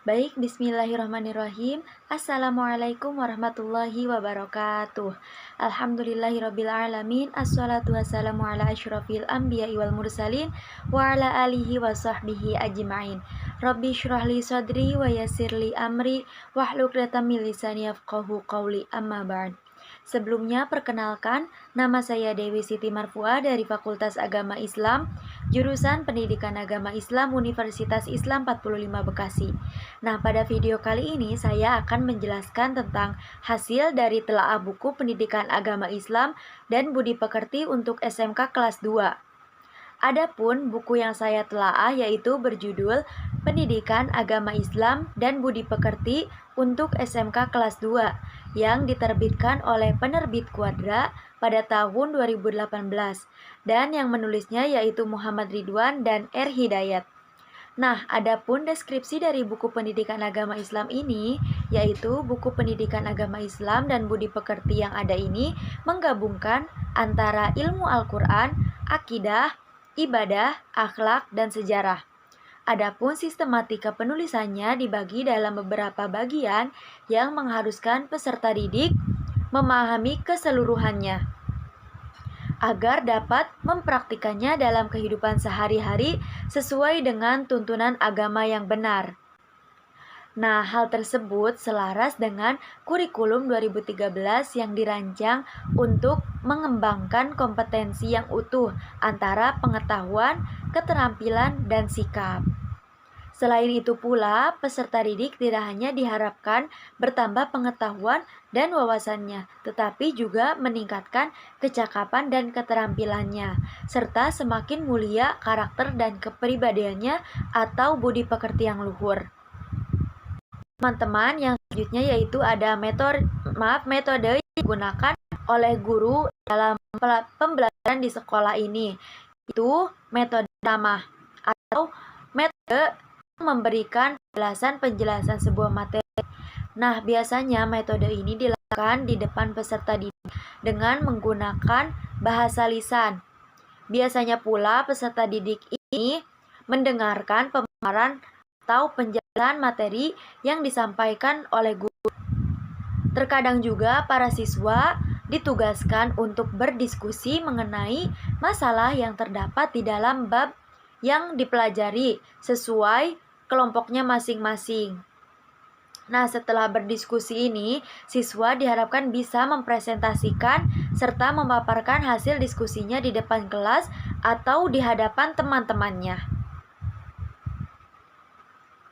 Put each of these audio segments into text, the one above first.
Baik, bismillahirrahmanirrahim. Assalamualaikum warahmatullahi wabarakatuh. Alhamdulillahirrabbilalamin. Assalatu wassalamu ala asyrafil anbiya'i wal mursalin wa ala alihi wa sahbihi ajma'in. Rabbi syrahli sadri wa yassirli amri wahlul 'uqdatam min lisani yafqahu qawli, amma ba'd. Sebelumnya perkenalkan, nama saya Dewi Siti Marfuah dari Fakultas Agama Islam, jurusan Pendidikan Agama Islam Universitas Islam 45 Bekasi. Nah, pada video kali ini saya akan menjelaskan tentang hasil dari telaah buku Pendidikan Agama Islam dan Budi Pekerti untuk SMK kelas 2. Adapun buku yang saya telaah yaitu berjudul Pendidikan Agama Islam dan Budi Pekerti untuk SMK kelas 2 yang diterbitkan oleh penerbit Quadra pada tahun 2018 dan yang menulisnya yaitu Muhammad Ridwan dan R. Hidayat. Nah, adapun deskripsi dari buku Pendidikan Agama Islam ini, yaitu buku Pendidikan Agama Islam dan Budi Pekerti yang ada ini menggabungkan antara ilmu Al-Quran, akidah, ibadah, akhlak, dan sejarah. Adapun sistematika penulisannya dibagi dalam beberapa bagian yang mengharuskan peserta didik memahami keseluruhannya agar dapat mempraktikannya dalam kehidupan sehari-hari sesuai dengan tuntunan agama yang benar. Nah, hal tersebut selaras dengan kurikulum 2013 yang dirancang untuk mengembangkan kompetensi yang utuh antara pengetahuan, keterampilan, dan sikap. Selain itu pula, peserta didik tidak hanya diharapkan bertambah pengetahuan dan wawasannya, tetapi juga meningkatkan kecakapan dan keterampilannya, serta semakin mulia karakter dan kepribadiannya atau budi pekerti yang luhur. Teman-teman, yang selanjutnya yaitu ada metode yang digunakan oleh guru dalam pembelajaran di sekolah ini. Itu metode ramah atau metode memberikan penjelasan sebuah materi. Nah, biasanya metode ini dilakukan di depan peserta didik dengan menggunakan bahasa lisan. Biasanya pula peserta didik ini mendengarkan pemaparan atau penjelasan materi yang disampaikan oleh guru. Terkadang juga para siswa ditugaskan untuk berdiskusi mengenai masalah yang terdapat di dalam bab yang dipelajari sesuai kelompoknya masing-masing. Nah, setelah berdiskusi ini, siswa diharapkan bisa mempresentasikan serta memaparkan hasil diskusinya di depan kelas atau di hadapan teman-temannya.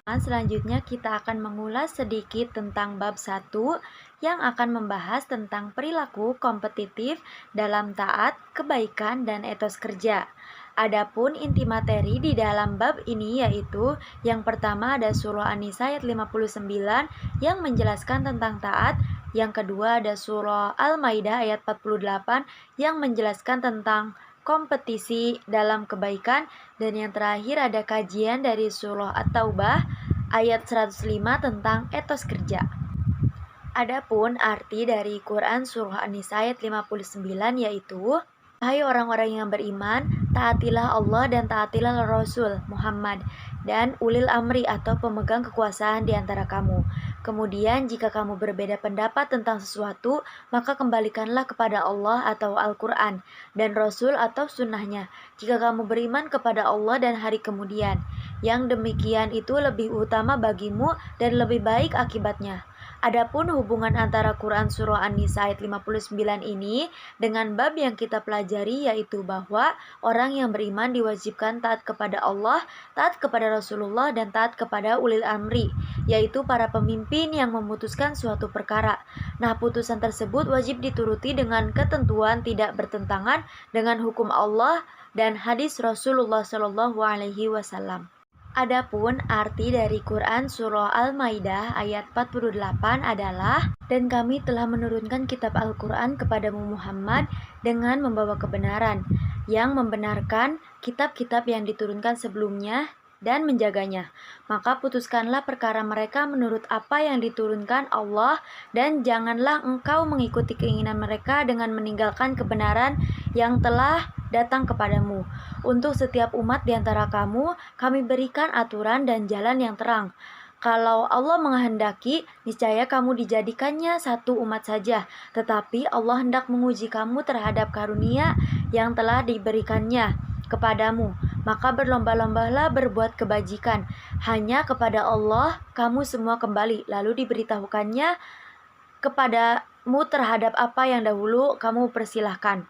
Selanjutnya kita akan mengulas sedikit tentang bab 1 yang akan membahas tentang perilaku kompetitif dalam taat, kebaikan, dan etos kerja. Adapun inti materi di dalam bab ini yaitu yang pertama ada surah An-Nisa ayat 59 yang menjelaskan tentang taat, yang kedua ada surah Al-Maidah ayat 48 yang menjelaskan tentang kompetisi dalam kebaikan, dan yang terakhir ada kajian dari surah At-Taubah ayat 105 tentang etos kerja. Adapun arti dari Quran surah An-Nisa ayat 59 yaitu, hai orang-orang yang beriman, taatilah Allah dan taatilah Rasul Muhammad dan ulil amri atau pemegang kekuasaan di antara kamu. Kemudian jika kamu berbeda pendapat tentang sesuatu, maka kembalikanlah kepada Allah atau Al-Quran dan Rasul atau sunnahnya. Jika kamu beriman kepada Allah dan hari kemudian, yang demikian itu lebih utama bagimu dan lebih baik akibatnya. Adapun hubungan antara Quran surah An-Nisa ayat 59 ini dengan bab yang kita pelajari yaitu bahwa orang yang beriman diwajibkan taat kepada Allah, taat kepada Rasulullah, dan taat kepada ulil amri, yaitu para pemimpin yang memutuskan suatu perkara. Nah, putusan tersebut wajib dituruti dengan ketentuan tidak bertentangan dengan hukum Allah dan hadis Rasulullah SAW. Adapun arti dari Quran surah Al-Maidah ayat 48 adalah, dan kami telah menurunkan kitab Al-Quran kepadamu Muhammad dengan membawa kebenaran, yang membenarkan kitab-kitab yang diturunkan sebelumnya dan menjaganya. Maka putuskanlah perkara mereka menurut apa yang diturunkan Allah, dan janganlah engkau mengikuti keinginan mereka dengan meninggalkan kebenaran yang telah datang kepadamu. Untuk setiap umat di antara kamu, kami berikan aturan dan jalan yang terang. Kalau Allah menghendaki, niscaya kamu dijadikannya satu umat saja, tetapi Allah hendak menguji kamu terhadap karunia yang telah diberikannya kepadamu. Maka berlomba-lombalah berbuat kebajikan. Hanya kepada Allah kamu semua kembali, lalu diberitahukannya kepadamu terhadap apa yang dahulu kamu persilahkan.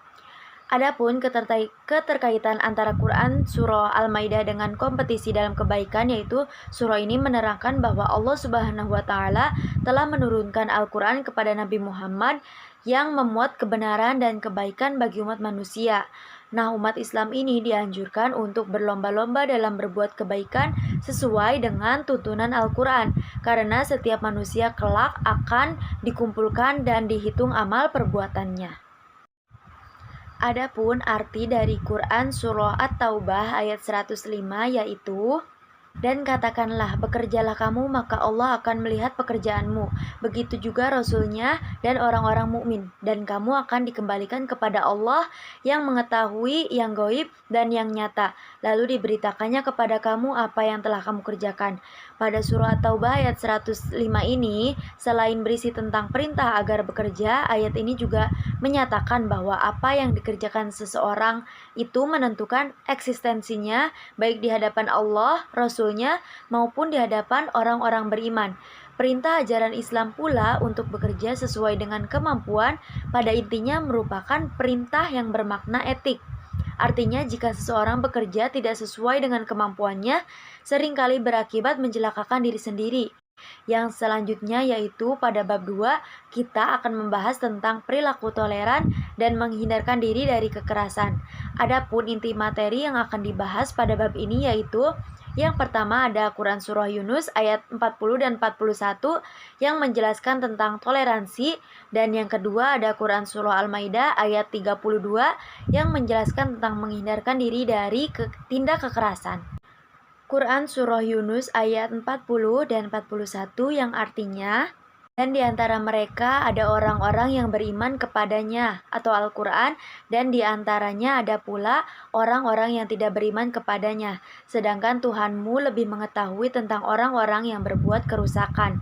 Adapun keterkaitan antara Quran Surah Al-Maidah dengan kompetisi dalam kebaikan, yaitu surah ini menerangkan bahwa Allah Subhanahu wa Ta'ala telah menurunkan Al-Quran kepada Nabi Muhammad yang memuat kebenaran dan kebaikan bagi umat manusia. Nah, umat Islam ini dianjurkan untuk berlomba-lomba dalam berbuat kebaikan sesuai dengan tuntunan Al-Quran, karena setiap manusia kelak akan dikumpulkan dan dihitung amal perbuatannya. Adapun arti dari Quran Surah At-Taubah ayat 105 yaitu, dan katakanlah, bekerjalah kamu maka Allah akan melihat pekerjaanmu. Begitu juga Rasulnya dan orang-orang mukmin, dan kamu akan dikembalikan kepada Allah yang mengetahui yang gaib dan yang nyata. Lalu diberitakannya kepada kamu apa yang telah kamu kerjakan. Pada surah At-Taubah ayat 105 ini, selain berisi tentang perintah agar bekerja, ayat ini juga menyatakan bahwa apa yang dikerjakan seseorang itu menentukan eksistensinya baik di hadapan Allah, Rasulnya, maupun di hadapan orang-orang beriman. Perintah ajaran Islam pula untuk bekerja sesuai dengan kemampuan pada intinya merupakan perintah yang bermakna etik. Artinya jika seseorang bekerja tidak sesuai dengan kemampuannya, seringkali berakibat mencelakakan diri sendiri. Yang selanjutnya yaitu pada bab 2, kita akan membahas tentang perilaku toleran dan menghindarkan diri dari kekerasan. Adapun inti materi yang akan dibahas pada bab ini yaitu, yang pertama ada Quran Surah Yunus ayat 40 dan 41 yang menjelaskan tentang toleransi, dan yang kedua ada Quran Surah Al-Maidah ayat 32 yang menjelaskan tentang menghindarkan diri dari tindak kekerasan. Quran Surah Yunus ayat 40 dan 41 yang artinya, dan di antara mereka ada orang-orang yang beriman kepadanya atau Al-Quran, dan di antaranya ada pula orang-orang yang tidak beriman kepadanya, sedangkan Tuhanmu lebih mengetahui tentang orang-orang yang berbuat kerusakan.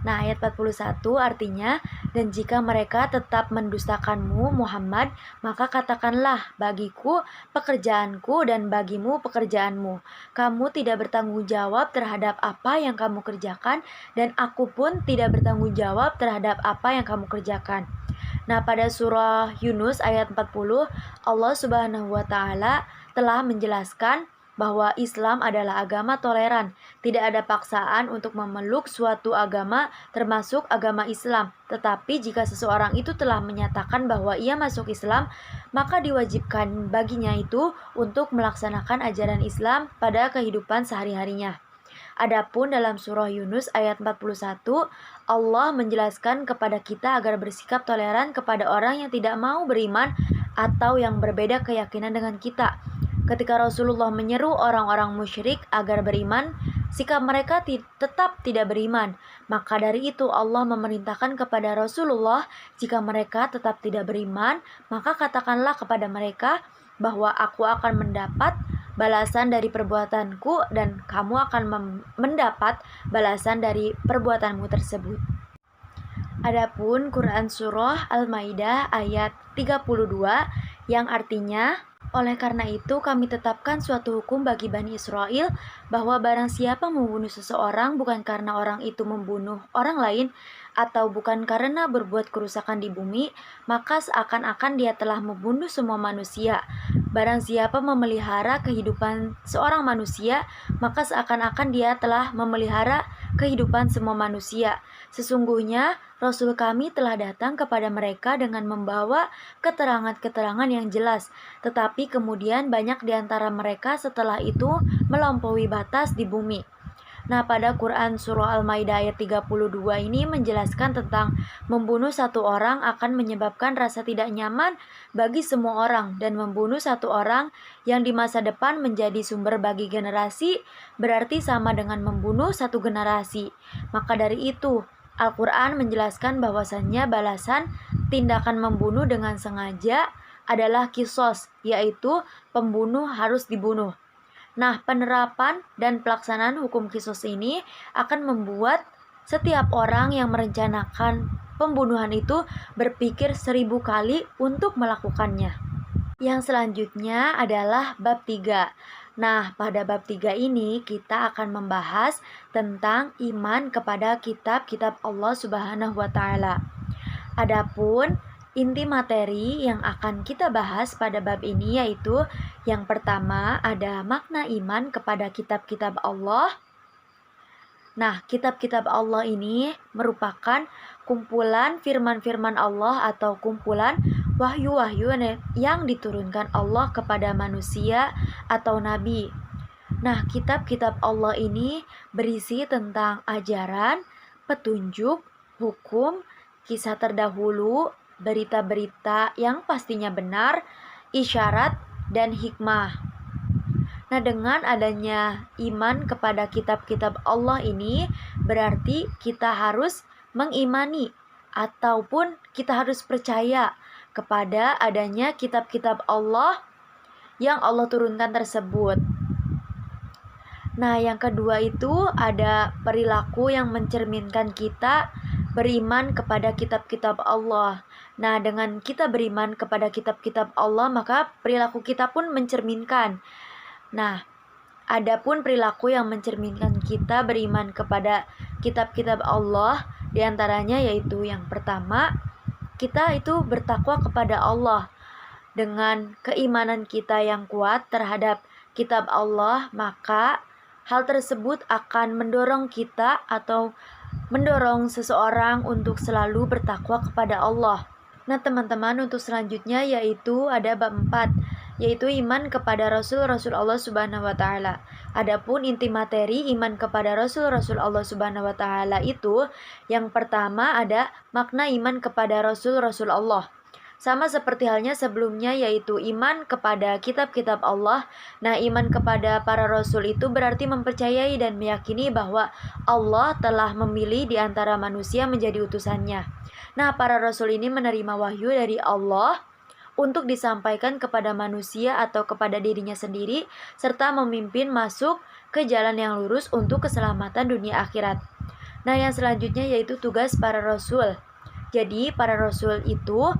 Nah, ayat 41 artinya, dan jika mereka tetap mendustakanmu Muhammad, maka katakanlah, bagiku pekerjaanku dan bagimu pekerjaanmu. Kamu tidak bertanggung jawab terhadap apa yang kamu kerjakan, dan aku pun tidak bertanggung jawab terhadap apa yang kamu kerjakan. Nah, pada surah Yunus ayat 40, Allah Subhanahu wa Ta'ala telah menjelaskan bahwa Islam adalah agama toleran. Tidak ada paksaan untuk memeluk suatu agama, termasuk agama Islam. Tetapi jika seseorang itu telah menyatakan bahwa ia masuk Islam, maka diwajibkan baginya itu untuk melaksanakan ajaran Islam pada kehidupan sehari-harinya. Adapun dalam surah Yunus ayat 41, Allah menjelaskan kepada kita agar bersikap toleran kepada orang yang tidak mau beriman atau yang berbeda keyakinan dengan kita. Ketika Rasulullah menyeru orang-orang musyrik agar beriman, sikap mereka tetap tidak beriman. Maka dari itu Allah memerintahkan kepada Rasulullah, jika mereka tetap tidak beriman, maka katakanlah kepada mereka bahwa aku akan mendapat balasan dari perbuatanku dan kamu akan mendapat balasan dari perbuatanmu tersebut. Adapun Quran Surah Al-Maidah ayat 32 yang artinya, oleh karena itu kami tetapkan suatu hukum bagi Bani Israel bahwa barang siapa membunuh seseorang bukan karena orang itu membunuh orang lain atau bukan karena berbuat kerusakan di bumi, maka seakan-akan dia telah membunuh semua manusia. Barang siapa memelihara kehidupan seorang manusia, maka seakan-akan dia telah memelihara kehidupan semua manusia. Sesungguhnya Rasul kami telah datang kepada mereka dengan membawa keterangan-keterangan yang jelas, tetapi kemudian banyak di antara mereka setelah itu melampaui batas di bumi. Nah, pada Quran Surah Al-Maidah ayat 32 ini menjelaskan tentang membunuh satu orang akan menyebabkan rasa tidak nyaman bagi semua orang, dan membunuh satu orang yang di masa depan menjadi sumber bagi generasi berarti sama dengan membunuh satu generasi. Maka dari itu, Al-Quran menjelaskan bahwasannya balasan tindakan membunuh dengan sengaja adalah kisos, yaitu pembunuh harus dibunuh. Nah, penerapan dan pelaksanaan hukum qisas ini akan membuat setiap orang yang merencanakan pembunuhan itu berpikir 1000 kali untuk melakukannya. Yang selanjutnya adalah bab 3. Nah, pada bab 3 ini kita akan membahas tentang iman kepada kitab-kitab Allah Subhanahu wa taala. Adapun inti materi yang akan kita bahas pada bab ini yaitu yang pertama ada makna iman kepada kitab-kitab Allah. Nah, kitab-kitab Allah ini merupakan kumpulan firman-firman Allah atau kumpulan wahyu-wahyu yang diturunkan Allah kepada manusia atau nabi. Nah, kitab-kitab Allah ini berisi tentang ajaran, petunjuk, hukum, kisah terdahulu, berita-berita yang pastinya benar, isyarat, dan hikmah. Nah, dengan adanya iman kepada kitab-kitab Allah ini, berarti kita harus mengimani ataupun kita harus percaya kepada adanya kitab-kitab Allah yang Allah turunkan tersebut. Nah, yang kedua itu ada perilaku yang mencerminkan kita beriman kepada kitab-kitab Allah. Nah, dengan kita beriman kepada kitab-kitab Allah, maka perilaku kita pun mencerminkan. Nah, adapun perilaku yang mencerminkan kita beriman kepada kitab-kitab Allah, diantaranya yaitu yang pertama, kita itu bertakwa kepada Allah. Dengan keimanan kita yang kuat terhadap kitab Allah, maka hal tersebut akan mendorong kita atau mendorong seseorang untuk selalu bertakwa kepada Allah. Nah, teman-teman, untuk selanjutnya yaitu ada bab 4, yaitu iman kepada Rasul-Rasul Allah Subhanahu wa taala. Adapun inti materi iman kepada Rasul-Rasul Allah Subhanahu wa taala itu yang pertama ada makna iman kepada Rasul-Rasul Allah. Sama seperti halnya sebelumnya yaitu iman kepada kitab-kitab Allah. Nah, iman kepada para rasul itu berarti mempercayai dan meyakini bahwa Allah telah memilih di antara manusia menjadi utusannya. Nah, para rasul ini menerima wahyu dari Allah untuk disampaikan kepada manusia atau kepada dirinya sendiri, serta memimpin masuk ke jalan yang lurus untuk keselamatan dunia akhirat. Nah, yang selanjutnya yaitu tugas para rasul. Jadi, para rasul itu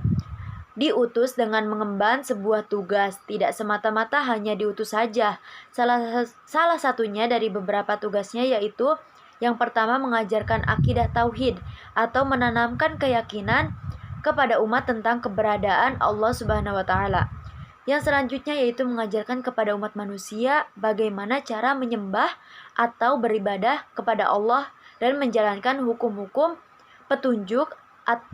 diutus dengan mengemban sebuah tugas, tidak semata-mata hanya diutus saja. Salah satunya dari beberapa tugasnya yaitu yang pertama mengajarkan akidah tauhid atau menanamkan keyakinan kepada umat tentang keberadaan Allah Subhanahu wa taala. Yang selanjutnya yaitu mengajarkan kepada umat manusia bagaimana cara menyembah atau beribadah kepada Allah dan menjalankan hukum-hukum, petunjuk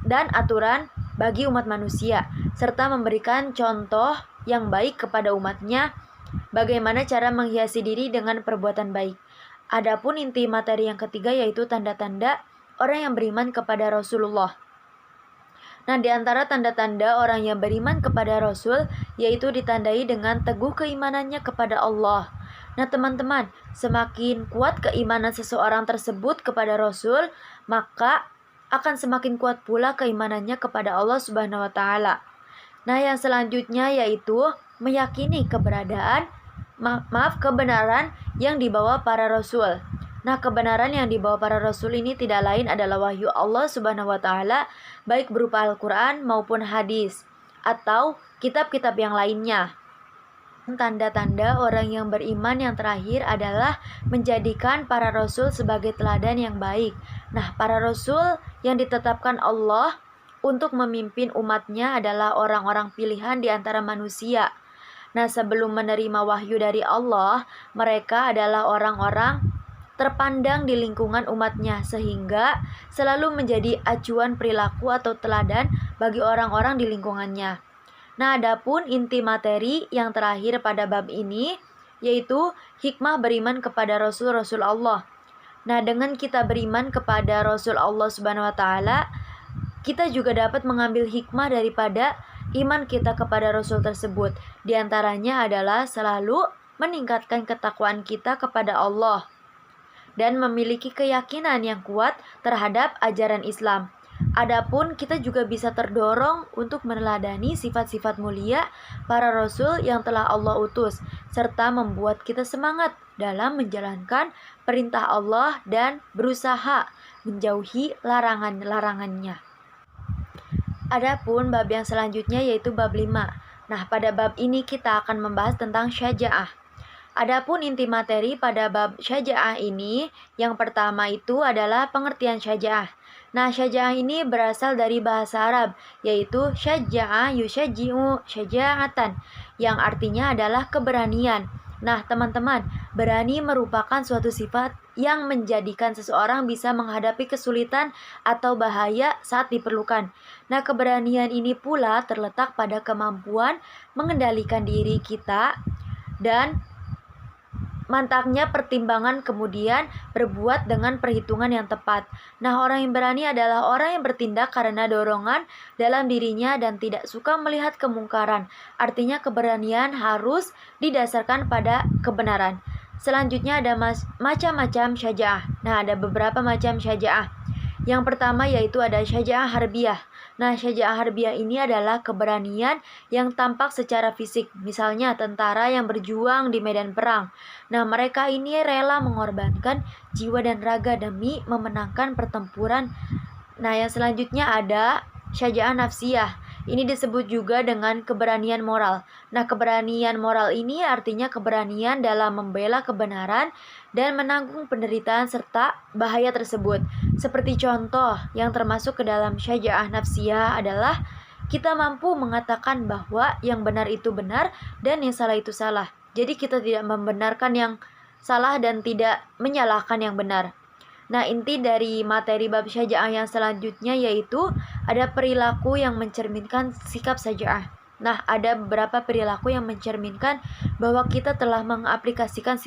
dan aturan bagi umat manusia, serta memberikan contoh yang baik kepada umatnya bagaimana cara menghiasi diri dengan perbuatan baik. Adapun inti materi yang ketiga yaitu tanda-tanda orang yang beriman kepada Rasulullah. Nah, di antara tanda-tanda orang yang beriman kepada Rasul yaitu ditandai dengan teguh keimanannya kepada Allah. Nah, teman-teman, semakin kuat keimanan seseorang tersebut kepada Rasul, maka akan semakin kuat pula keimanannya kepada Allah Subhanahu wa taala. Nah, yang selanjutnya yaitu meyakini keberadaan kebenaran yang dibawa para rasul. Nah, kebenaran yang dibawa para rasul ini tidak lain adalah wahyu Allah Subhanahu wa taala, baik berupa Al-Qur'an maupun hadis atau kitab-kitab yang lainnya. Tanda-tanda orang yang beriman yang terakhir adalah menjadikan para rasul sebagai teladan yang baik. Nah, para rasul yang ditetapkan Allah untuk memimpin umatnya adalah orang-orang pilihan di antara manusia. Nah, sebelum menerima wahyu dari Allah, mereka adalah orang-orang terpandang di lingkungan umatnya sehingga selalu menjadi acuan perilaku atau teladan bagi orang-orang di lingkungannya. Nah, adapun inti materi yang terakhir pada bab ini yaitu hikmah beriman kepada Rasul-Rasul Allah. Nah, dengan kita beriman kepada Rasul Allah Subhanahu wa taala, kita juga dapat mengambil hikmah daripada iman kita kepada Rasul tersebut. Di antaranya adalah selalu meningkatkan ketakwaan kita kepada Allah dan memiliki keyakinan yang kuat terhadap ajaran Islam. Adapun kita juga bisa terdorong untuk meneladani sifat-sifat mulia para rasul yang telah Allah utus, serta membuat kita semangat dalam menjalankan perintah Allah dan berusaha menjauhi larangan-larangannya. Adapun bab yang selanjutnya yaitu bab 5. Nah, pada bab ini kita akan membahas tentang syaja'ah. Adapun inti materi pada bab syaja'ah ini, yang pertama itu adalah pengertian syaja'ah. Nah, syaja'ah ini berasal dari bahasa Arab, yaitu syaja'a yusyaji'u syaja'atan, yang artinya adalah keberanian. Nah, teman-teman, berani merupakan suatu sifat yang menjadikan seseorang bisa menghadapi kesulitan atau bahaya saat diperlukan. Nah, keberanian ini pula terletak pada kemampuan mengendalikan diri kita dan mantapnya pertimbangan, kemudian berbuat dengan perhitungan yang tepat. Nah, orang yang berani adalah orang yang bertindak karena dorongan dalam dirinya dan tidak suka melihat kemungkaran. Artinya keberanian harus didasarkan pada kebenaran. Selanjutnya ada macam-macam syaja'ah. Nah, ada beberapa macam syaja'ah. Yang pertama yaitu ada syaja'ah harbiyah. Nah, syaja'ah harbiyah ini adalah keberanian yang tampak secara fisik. Misalnya tentara yang berjuang di medan perang. Nah, mereka ini rela mengorbankan jiwa dan raga demi memenangkan pertempuran. Nah, yang selanjutnya ada syaja'ah nafsiyah. Ini disebut juga dengan keberanian moral. Nah, keberanian moral ini artinya keberanian dalam membela kebenaran dan menanggung penderitaan serta bahaya tersebut. Seperti contoh yang termasuk ke dalam syaja'ah nafsiyah adalah kita mampu mengatakan bahwa yang benar itu benar dan yang salah itu salah. Jadi kita tidak membenarkan yang salah dan tidak menyalahkan yang benar. Nah, inti dari materi bab syaja'ah yang selanjutnya yaitu ada perilaku yang mencerminkan sikap syaja'ah. Nah, ada beberapa perilaku yang mencerminkan bahwa kita telah mengaplikasikan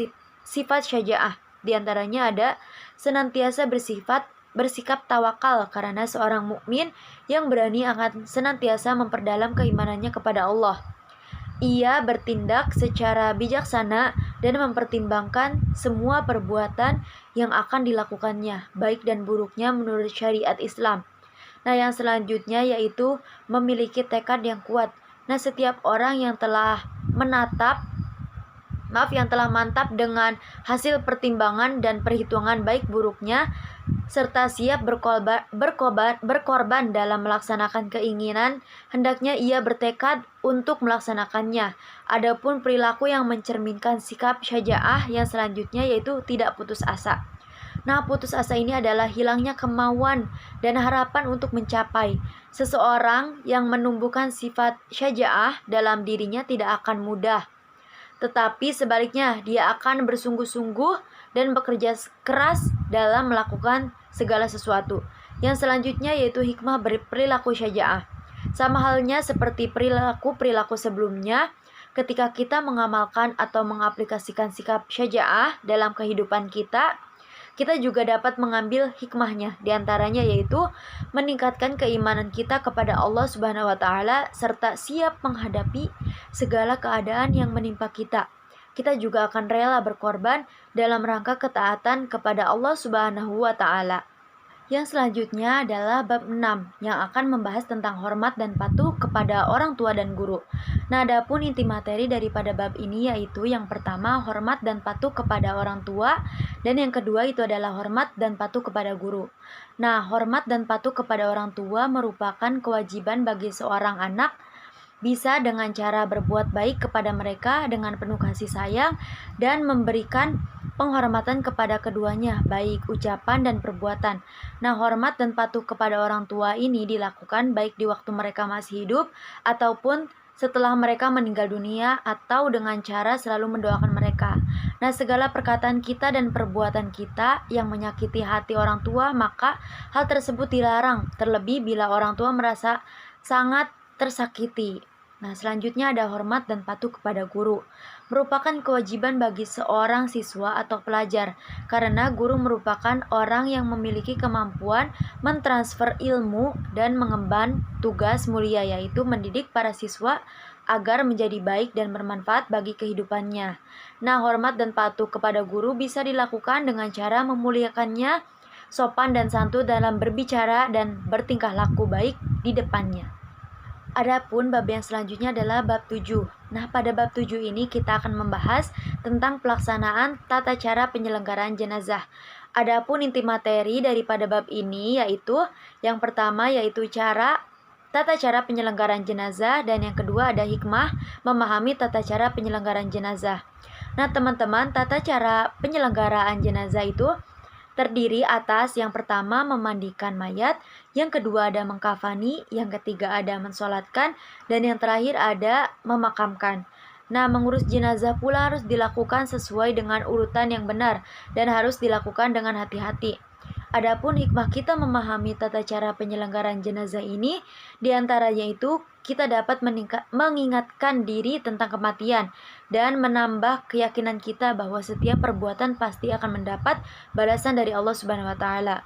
sifat syaja'ah. Di antaranya ada senantiasa bersikap tawakal karena seorang mukmin yang berani akan senantiasa memperdalam keimanannya kepada Allah. Ia bertindak secara bijaksana dan mempertimbangkan semua perbuatan yang akan dilakukannya, baik dan buruknya menurut syariat Islam. Nah, yang selanjutnya yaitu memiliki tekad yang kuat. Nah, setiap orang yang telah mantap dengan hasil pertimbangan dan perhitungan baik buruknya serta siap berkorban dalam melaksanakan keinginan, hendaknya ia bertekad untuk melaksanakannya. Adapun perilaku yang mencerminkan sikap syaja'ah yang selanjutnya yaitu tidak putus asa. Nah, putus asa ini adalah hilangnya kemauan dan harapan untuk mencapai. Seseorang yang menumbuhkan sifat syaja'ah dalam dirinya tidak akan mudah, tetapi sebaliknya dia akan bersungguh-sungguh dan bekerja keras dalam melakukan segala sesuatu. Yang selanjutnya yaitu hikmah berperilaku syaja'ah. Sama halnya seperti perilaku sebelumnya, ketika kita mengamalkan atau mengaplikasikan sikap syaja'ah dalam kehidupan kita juga dapat mengambil hikmahnya. Di antaranya yaitu meningkatkan keimanan kita kepada Allah Subhanahu wa taala serta siap menghadapi segala keadaan yang menimpa kita. Kita juga akan rela berkorban dalam rangka ketaatan kepada Allah Subhanahu wa taala. Yang selanjutnya adalah bab 6 yang akan membahas tentang hormat dan patuh kepada orang tua dan guru. Nah, adapun inti materi daripada bab ini yaitu yang pertama hormat dan patuh kepada orang tua dan yang kedua itu adalah hormat dan patuh kepada guru. Nah, hormat dan patuh kepada orang tua merupakan kewajiban bagi seorang anak, bisa dengan cara berbuat baik kepada mereka dengan penuh kasih sayang dan memberikan penghormatan kepada keduanya, baik ucapan dan perbuatan. Nah, hormat dan patuh kepada orang tua ini dilakukan baik di waktu mereka masih hidup ataupun setelah mereka meninggal dunia atau dengan cara selalu mendoakan mereka. Nah, segala perkataan kita dan perbuatan kita yang menyakiti hati orang tua, maka hal tersebut dilarang, terlebih bila orang tua merasa sangat tersakiti. Nah, selanjutnya ada hormat dan patuh kepada guru. Merupakan kewajiban bagi seorang siswa atau pelajar, karena guru merupakan orang yang memiliki kemampuan mentransfer ilmu dan mengemban tugas mulia, yaitu mendidik para siswa agar menjadi baik dan bermanfaat bagi kehidupannya. Nah, hormat dan patuh kepada guru bisa dilakukan dengan cara memuliakannya, sopan dan santun dalam berbicara dan bertingkah laku baik di depannya. Adapun bab yang selanjutnya adalah bab 7. Nah, pada bab 7 ini kita akan membahas tentang pelaksanaan tata cara penyelenggaraan jenazah. Adapun inti materi daripada bab ini yaitu yang pertama yaitu tata cara penyelenggaraan jenazah, dan yang kedua ada hikmah memahami tata cara penyelenggaraan jenazah. Nah, teman-teman, tata cara penyelenggaraan jenazah itu terdiri atas yang pertama memandikan mayat, yang kedua ada mengkafani, yang ketiga ada mensolatkan, dan yang terakhir ada memakamkan. Nah, mengurus jenazah pula harus dilakukan sesuai dengan urutan yang benar dan harus dilakukan dengan hati-hati. Adapun hikmah kita memahami tata cara penyelenggaraan jenazah ini, diantaranya itu kita dapat mengingatkan diri tentang kematian dan menambah keyakinan kita bahwa setiap perbuatan pasti akan mendapat balasan dari Allah Subhanahu wa taala.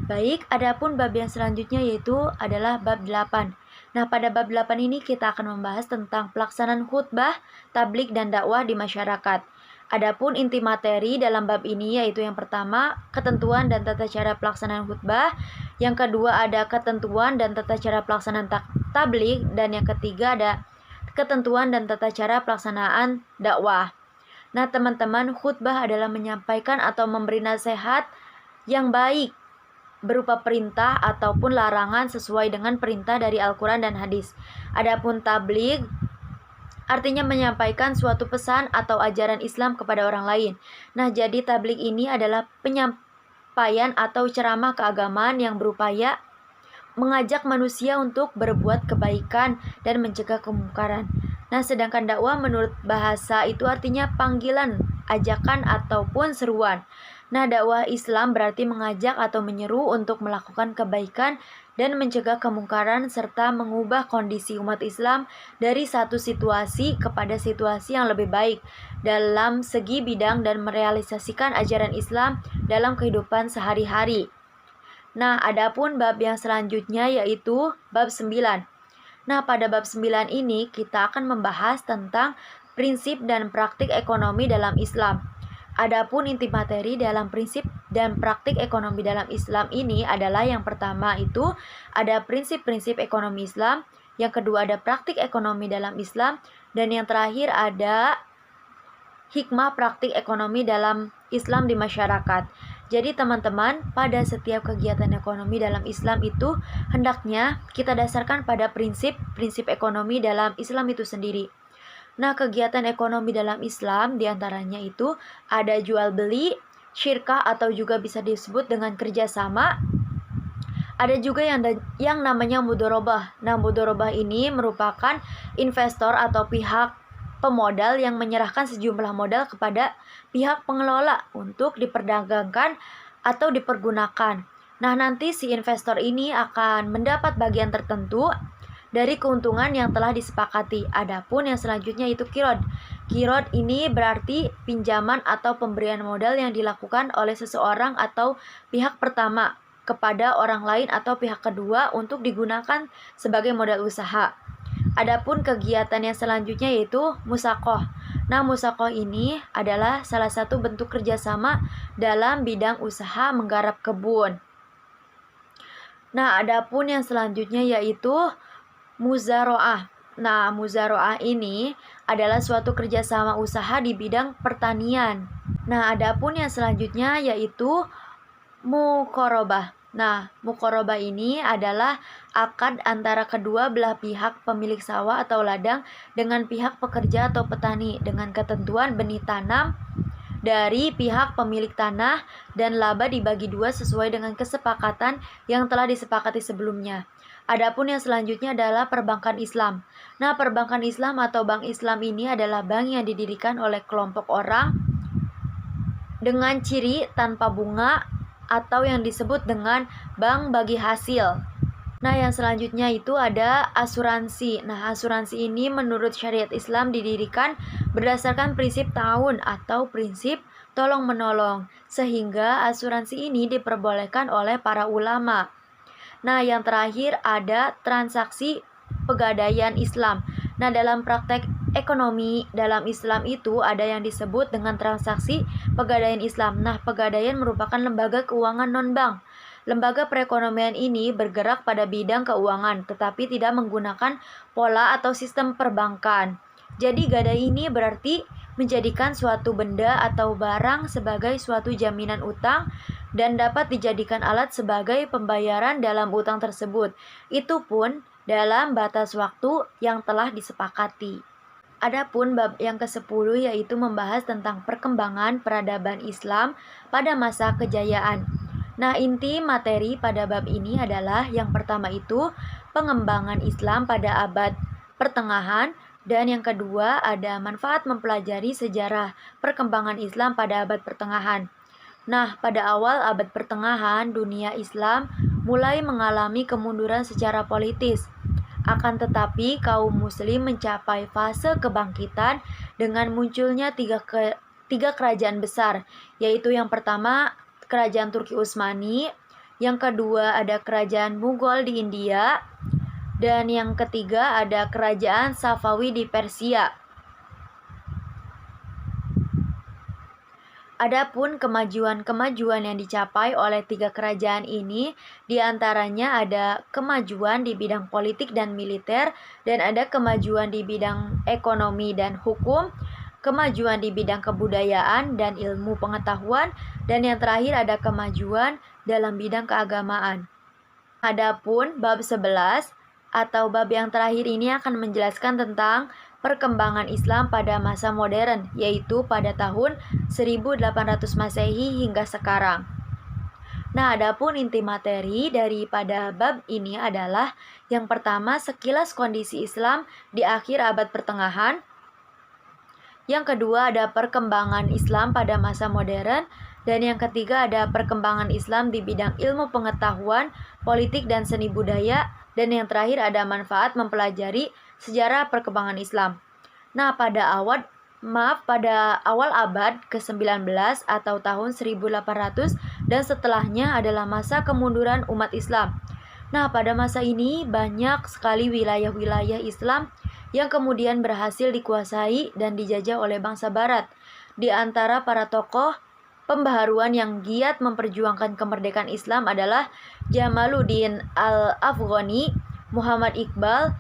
Baik, adapun bab yang selanjutnya yaitu adalah bab 8. Nah, pada bab 8 ini kita akan membahas tentang pelaksanaan khutbah, tablik dan dakwah di masyarakat. Adapun inti materi dalam bab ini yaitu yang pertama, ketentuan dan tata cara pelaksanaan khutbah, yang kedua ada ketentuan dan tata cara pelaksanaan tablik, dan yang ketiga ada ketentuan dan tata cara pelaksanaan dakwah. Nah, teman-teman, khutbah adalah menyampaikan atau memberi nasihat yang baik berupa perintah ataupun larangan sesuai dengan perintah dari Al-Quran dan hadis. Adapun tabligh artinya menyampaikan suatu pesan atau ajaran Islam kepada orang lain. Nah, jadi tabligh ini adalah penyampaian atau ceramah keagamaan yang berupaya mengajak manusia untuk berbuat kebaikan dan mencegah kemungkaran. Nah, sedangkan dakwah menurut bahasa itu artinya panggilan, ajakan ataupun seruan. Nah, dakwah Islam berarti mengajak atau menyeru untuk melakukan kebaikan dan mencegah kemungkaran serta mengubah kondisi umat Islam dari satu situasi kepada situasi yang lebih baik dalam segi bidang dan merealisasikan ajaran Islam dalam kehidupan sehari-hari. Nah, adapun bab yang selanjutnya yaitu bab 9. Nah, pada bab 9 ini kita akan membahas tentang prinsip dan praktik ekonomi dalam Islam. Adapun inti materi dalam prinsip dan praktik ekonomi dalam Islam ini adalah yang pertama itu ada prinsip-prinsip ekonomi Islam, yang kedua ada praktik ekonomi dalam Islam, dan yang terakhir ada hikmah praktik ekonomi dalam Islam di masyarakat. Jadi teman-teman, pada setiap kegiatan ekonomi dalam Islam itu hendaknya kita dasarkan pada prinsip-prinsip ekonomi dalam Islam itu sendiri. Nah, kegiatan ekonomi dalam Islam diantaranya itu ada jual beli, syirkah atau juga bisa disebut dengan kerjasama. Ada juga yang namanya mudharabah. Nah, mudharabah ini merupakan investor atau pihak pemodal yang menyerahkan sejumlah modal kepada pihak pengelola untuk diperdagangkan atau dipergunakan. Nah, nanti si investor ini akan mendapat bagian tertentu dari keuntungan yang telah disepakati. Adapun yang selanjutnya itu kirod. Kirod ini berarti pinjaman atau pemberian modal yang dilakukan oleh seseorang atau pihak pertama kepada orang lain atau pihak kedua untuk digunakan sebagai modal usaha. Adapun kegiatan yang selanjutnya yaitu musaqah. Nah, musaqah ini adalah salah satu bentuk kerjasama dalam bidang usaha menggarap kebun. Nah, adapun yang selanjutnya yaitu muzaroah. Nah, muzaroah ini adalah suatu kerjasama usaha di bidang pertanian. Nah, adapun yang selanjutnya yaitu muqarabah. Nah, muqarabah ini adalah akad antara kedua belah pihak pemilik sawah atau ladang dengan pihak pekerja atau petani dengan ketentuan benih tanam dari pihak pemilik tanah dan laba dibagi dua sesuai dengan kesepakatan yang telah disepakati sebelumnya. Adapun yang selanjutnya adalah perbankan Islam. Nah, perbankan Islam atau bank Islam ini adalah bank yang didirikan oleh kelompok orang dengan ciri tanpa bunga atau yang disebut dengan bank bagi hasil. Nah, yang selanjutnya itu ada asuransi. Nah, asuransi ini menurut syariat Islam didirikan berdasarkan prinsip ta'awun atau prinsip tolong-menolong, sehingga asuransi ini diperbolehkan oleh para ulama. Nah, yang terakhir ada transaksi pegadaian Islam. Nah, dalam praktek ekonomi dalam Islam itu ada yang disebut dengan transaksi pegadaian Islam. Nah, pegadaian merupakan lembaga keuangan non-bank. Lembaga perekonomian ini bergerak pada bidang keuangan, tetapi tidak menggunakan pola atau sistem perbankan. Jadi, gadai ini berarti menjadikan suatu benda atau barang sebagai suatu jaminan utang dan dapat dijadikan alat sebagai pembayaran dalam utang tersebut. Itu pun dalam batas waktu yang telah disepakati. Adapun bab yang ke-10 yaitu membahas tentang perkembangan peradaban Islam pada masa kejayaan. Nah, inti materi pada bab ini adalah yang pertama itu pengembangan Islam pada abad pertengahan, dan yang kedua ada manfaat mempelajari sejarah perkembangan Islam pada abad pertengahan. Nah, pada awal abad pertengahan, dunia Islam mulai mengalami kemunduran secara politis. Akan tetapi, kaum muslim mencapai fase kebangkitan dengan munculnya tiga kerajaan besar, yaitu yang pertama kerajaan Turki Utsmani, yang kedua ada kerajaan Mughal di India, dan yang ketiga ada kerajaan Safawi di Persia. Adapun kemajuan-kemajuan yang dicapai oleh tiga kerajaan ini, diantaranya ada kemajuan di bidang politik dan militer, dan ada kemajuan di bidang ekonomi dan hukum, kemajuan di bidang kebudayaan dan ilmu pengetahuan, dan yang terakhir ada kemajuan dalam bidang keagamaan. Adapun bab 11 atau bab yang terakhir ini akan menjelaskan tentang perkembangan Islam pada masa modern, yaitu pada tahun 1800 Masehi hingga sekarang. Nah, adapun inti materi daripada bab ini adalah yang pertama sekilas kondisi Islam di akhir abad pertengahan, yang kedua ada perkembangan Islam pada masa modern, dan yang ketiga ada perkembangan Islam di bidang ilmu pengetahuan, politik dan seni budaya, dan yang terakhir ada manfaat mempelajari sejarah perkembangan Islam. Nah, pada awal abad ke-19 atau tahun 1800 dan setelahnya adalah masa kemunduran umat Islam. Nah, pada masa ini banyak sekali wilayah-wilayah Islam yang kemudian berhasil dikuasai dan dijajah oleh bangsa Barat. Di antara para tokoh pembaharuan yang giat memperjuangkan kemerdekaan Islam adalah Jamaluddin Al-Afghani, Muhammad Iqbal,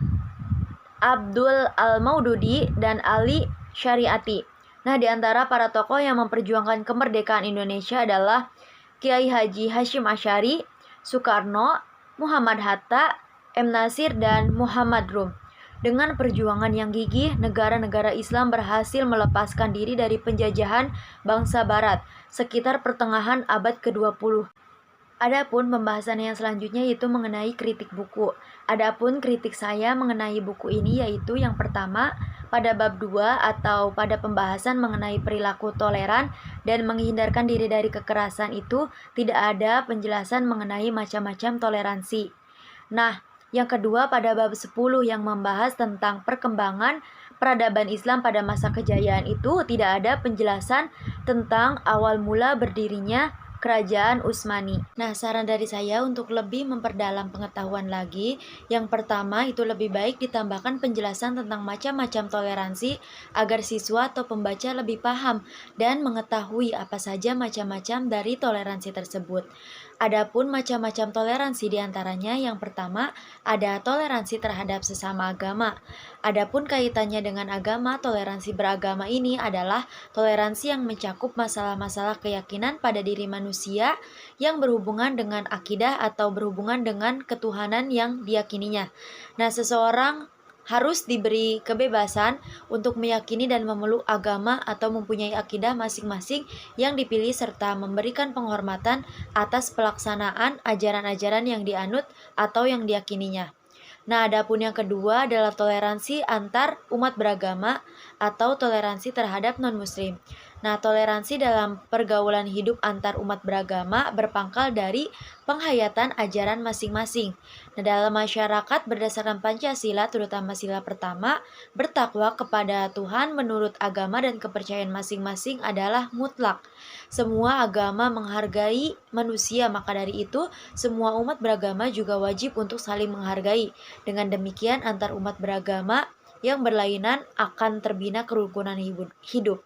Abdul Al-Maududi, dan Ali Syariati. Nah, di antara para tokoh yang memperjuangkan kemerdekaan Indonesia adalah Kiai Haji Hashim Asy'ari, Soekarno, Muhammad Hatta, M. Nasir, dan Muhammad Rum. Dengan perjuangan yang gigih, negara-negara Islam berhasil melepaskan diri dari penjajahan bangsa Barat sekitar pertengahan abad ke-20. Adapun pembahasan yang selanjutnya yaitu mengenai kritik buku. Adapun kritik saya mengenai buku ini yaitu yang pertama pada bab 2 atau pada pembahasan mengenai perilaku toleran dan menghindarkan diri dari kekerasan itu tidak ada penjelasan mengenai macam-macam toleransi. Nah, yang kedua pada bab 10 yang membahas tentang perkembangan peradaban Islam pada masa kejayaan itu tidak ada penjelasan tentang awal mula berdirinya Kerajaan Utsmani. Nah, saran dari saya untuk lebih memperdalam pengetahuan lagi, yang pertama itu lebih baik ditambahkan penjelasan tentang macam-macam toleransi agar siswa atau pembaca lebih paham dan mengetahui apa saja macam-macam dari toleransi tersebut. Adapun macam-macam toleransi diantaranya yang pertama ada toleransi terhadap sesama agama. Adapun kaitannya dengan agama, toleransi beragama ini adalah toleransi yang mencakup masalah-masalah keyakinan pada diri manusia yang berhubungan dengan akidah atau berhubungan dengan ketuhanan yang diyakininya. Nah, seseorang harus diberi kebebasan untuk meyakini dan memeluk agama atau mempunyai akidah masing-masing yang dipilih serta memberikan penghormatan atas pelaksanaan ajaran-ajaran yang dianut atau yang diyakininya. Nah, adapun yang kedua adalah toleransi antar umat beragama atau toleransi terhadap non-muslim. Nah, toleransi dalam pergaulan hidup antar umat beragama berpangkal dari penghayatan ajaran masing-masing. Nah, dalam masyarakat berdasarkan Pancasila, terutama sila pertama, bertakwa kepada Tuhan menurut agama dan kepercayaan masing-masing adalah mutlak. Semua agama menghargai manusia, maka dari itu semua umat beragama juga wajib untuk saling menghargai. Dengan demikian antar umat beragama yang berlainan akan terbina kerukunan hidup.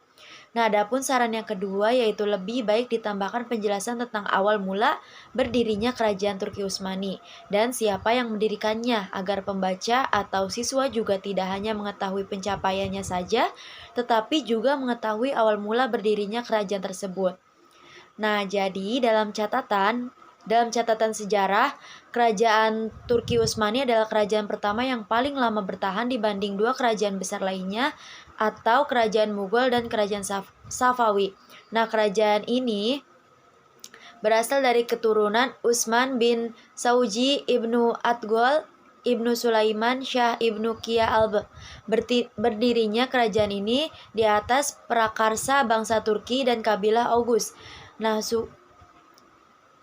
Nah, adapun saran yang kedua yaitu lebih baik ditambahkan penjelasan tentang awal mula berdirinya Kerajaan Turki Utsmani dan siapa yang mendirikannya agar pembaca atau siswa juga tidak hanya mengetahui pencapaiannya saja, tetapi juga mengetahui awal mula berdirinya kerajaan tersebut. Nah, jadi dalam catatan sejarah, kerajaan Turki Utsmani adalah kerajaan pertama yang paling lama bertahan dibanding dua kerajaan besar lainnya atau kerajaan Mughal dan kerajaan Safawi. Nah, kerajaan ini berasal dari keturunan Utsman bin Sauji ibnu Atgol Ibnu Sulaiman Syah Ibnu Kia Berdirinya kerajaan ini di atas prakarsa bangsa Turki dan kabilah Oghuz. Nah,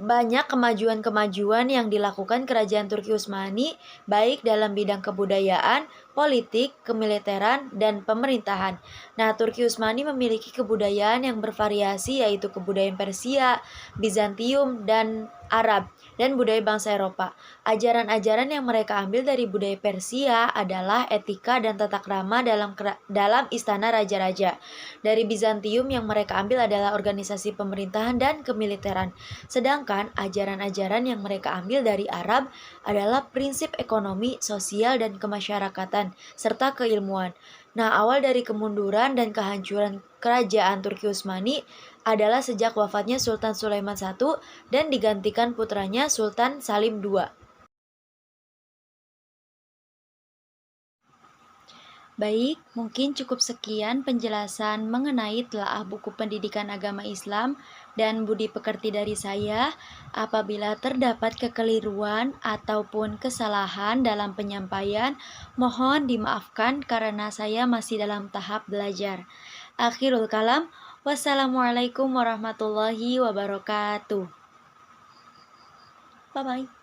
banyak kemajuan-kemajuan yang dilakukan kerajaan Turki Utsmani baik dalam bidang kebudayaan, politik, kemiliteran, dan pemerintahan. Nah, Turki Utsmani memiliki kebudayaan yang bervariasi yaitu kebudayaan Persia, Bizantium, dan Arab, dan budaya bangsa Eropa. Ajaran-ajaran yang mereka ambil dari budaya Persia adalah etika dan tata krama dalam istana raja-raja. Dari Bizantium yang mereka ambil adalah organisasi pemerintahan dan kemiliteran. Sedangkan ajaran-ajaran yang mereka ambil dari Arab adalah prinsip ekonomi, sosial, dan kemasyarakatan, serta keilmuan. Nah, awal dari kemunduran dan kehancuran kerajaan Turki Utsmani adalah sejak wafatnya Sultan Sulaiman I dan digantikan putranya Sultan Salim II. Baik, mungkin cukup sekian penjelasan mengenai telaah buku pendidikan agama Islam dan budi pekerti dari saya. Apabila terdapat kekeliruan ataupun kesalahan dalam penyampaian, mohon dimaafkan karena saya masih dalam tahap belajar. Akhirul kalam, wassalamualaikum warahmatullahi wabarakatuh. Bye-bye.